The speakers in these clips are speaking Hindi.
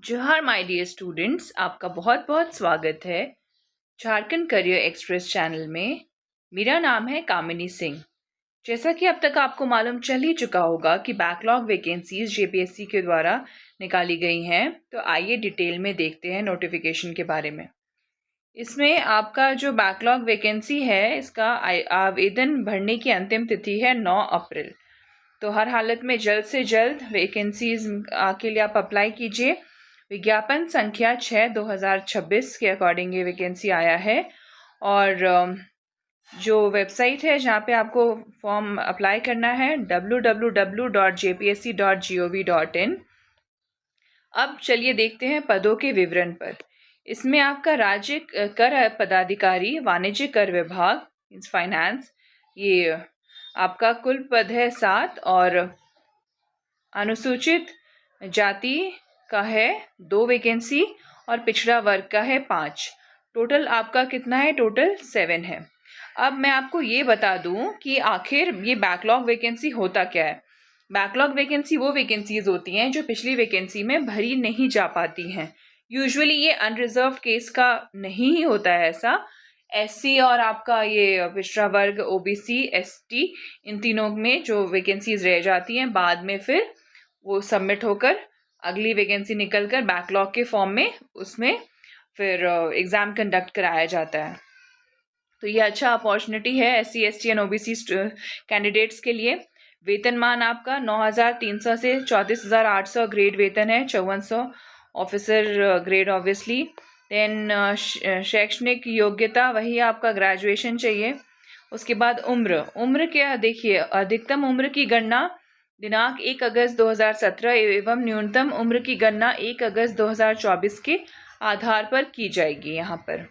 जोहार माय डियर स्टूडेंट्स, आपका बहुत बहुत स्वागत है झारखंड करियर एक्सप्रेस चैनल में। मेरा नाम है कामिनी सिंह। जैसा कि अब तक आपको मालूम चल ही चुका होगा कि बैकलॉग वैकेंसीज जेपीएससी के द्वारा निकाली गई हैं, तो आइए डिटेल में देखते हैं नोटिफिकेशन के बारे में। इसमें आपका जो बैकलॉग वैकेंसी है, इसका आवेदन भरने की अंतिम तिथि है 9 अप्रैल। तो हर हालत में जल्द से जल्द वैकेंसीज के लिए आप अप्लाई कीजिए। विज्ञापन संख्या 6/2026 के अकॉर्डिंग ये वैकेंसी आया है। और जो वेबसाइट है जहाँ पे आपको फॉर्म अप्लाई करना है www.jpsc.gov.in। अब चलिए देखते हैं पदों के विवरण पर। इसमें आपका राज्य कर पदाधिकारी वाणिज्य कर विभाग फाइनेंस, ये आपका कुल पद है 7 और अनुसूचित जाति का है 2 वैकेंसी और पिछड़ा वर्ग का है 5। टोटल आपका कितना है? टोटल 7 है। अब मैं आपको ये बता दूं कि आखिर ये बैकलॉग वैकेंसी होता क्या है। बैकलॉग वैकेंसी वो वैकेंसीज होती हैं जो पिछली वैकेंसी में भरी नहीं जा पाती हैं। यूजुअली ये अनरिजर्व्ड केस का नहीं ही होता है ऐसा। एससी और आपका ये पिछड़ा वर्ग, ओबीसी, एसटी, इन तीनों में जो वैकेंसीज रह जाती हैं, बाद में फिर वो सबमिट होकर अगली वैकेंसी निकलकर बैकलॉग के फॉर्म में उसमें फिर एग्ज़ाम कंडक्ट कराया जाता है। तो ये अच्छा अपॉर्चुनिटी है SC, ST and OBC candidates के लिए। वेतनमान आपका 9,300 से 34,800 ग्रेड वेतन है, 5400 ऑफिसर ग्रेड ऑब्वियसली। देन शैक्षणिक योग्यता वही आपका ग्रेजुएशन चाहिए। उसके बाद उम्र क्या देखिए, अधिकतम उम्र की गणना दिनांक 1 अगस्त 2017 एवं न्यूनतम उम्र की गणना 1 अगस्त 2024 के आधार पर की जाएगी यहाँ पर।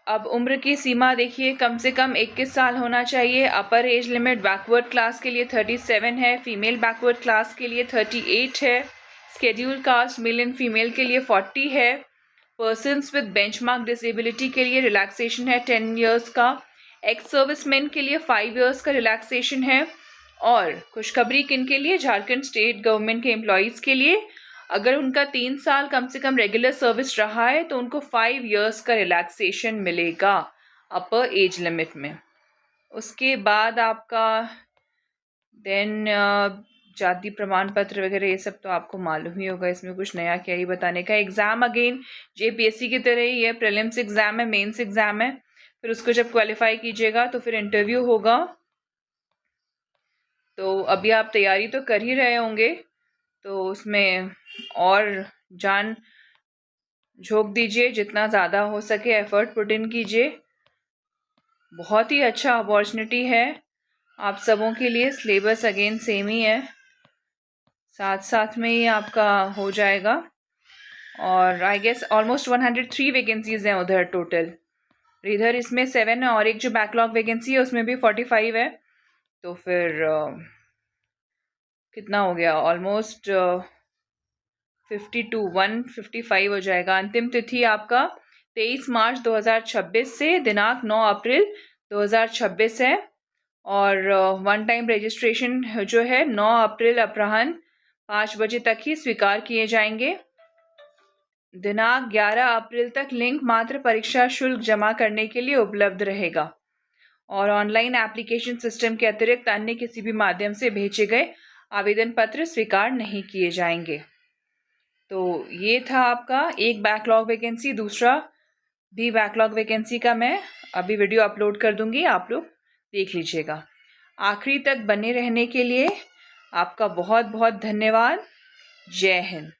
अब उम्र की सीमा देखिए, कम से कम 21 साल होना चाहिए। अपर एज लिमिट बैकवर्ड क्लास के लिए 37 है, फीमेल बैकवर्ड क्लास के लिए 38 है, schedule cast male and female के लिए 40 है, पर्सन्स विद बेंचमार्क डिसेबिलिटी के लिए रिलैक्सेशन है 10 इयर्स का, एक्स सर्विसमैन के लिए 5 इयर्स का रिलैक्सेशन है। और खुशखबरी किन के लिए? झारखंड स्टेट गवर्नमेंट के एम्प्लॉयज़ के लिए। अगर उनका 3 साल कम से कम रेगुलर सर्विस रहा है तो उनको 5 इयर्स का रिलैक्सेशन मिलेगा अपर एज लिमिट में। उसके बाद आपका देन जाति प्रमाण पत्र वगैरह ये सब तो आपको मालूम ही होगा, इसमें कुछ नया क्या ही बताने का। एग्ज़ाम अगेन जेपीएससी की तरह ही है, प्रीलिम्स एग्ज़ाम है, मेंस एग्ज़ाम है। फिर उसको जब क्वालिफाई कीजिएगा तो फिर इंटरव्यू होगा। तो अभी आप तैयारी तो कर ही रहे होंगे, तो उसमें और जान झोंक दीजिए, जितना ज़्यादा हो सके एफर्ट पुट इन कीजिए। बहुत ही अच्छा अपॉर्चुनिटी है आप सबों के लिए। सिलेबस अगेन सेम ही है, साथ साथ में ही आपका हो जाएगा। और आई गेस ऑलमोस्ट 103 वैकेंसीज हैं उधर टोटल। इधर इसमें 7 है और एक जो बैकलॉग वैकेंसी है उसमें भी 45 है। तो फिर कितना हो गया? ऑलमोस्ट 155 हो जाएगा। अंतिम तिथि आपका 23 मार्च 2026 से दिनांक 9 अप्रैल 2026 है। और वन टाइम रजिस्ट्रेशन जो है 9 अप्रैल अपराह्न 5 बजे तक ही स्वीकार किए जाएंगे। दिनांक 11 अप्रैल तक लिंक मात्र परीक्षा शुल्क जमा करने के लिए उपलब्ध रहेगा और ऑनलाइन एप्लीकेशन सिस्टम के अतिरिक्त अन्य किसी भी माध्यम से भेजे गए आवेदन पत्र स्वीकार नहीं किए जाएंगे। तो ये था आपका एक बैकलॉग वैकेंसी। दूसरा भी बैकलॉग वैकेंसी का मैं अभी वीडियो अपलोड कर दूंगी, आप लोग देख लीजिएगा। आखिरी तक बने रहने के लिए आपका बहुत बहुत धन्यवाद। जय हिंद।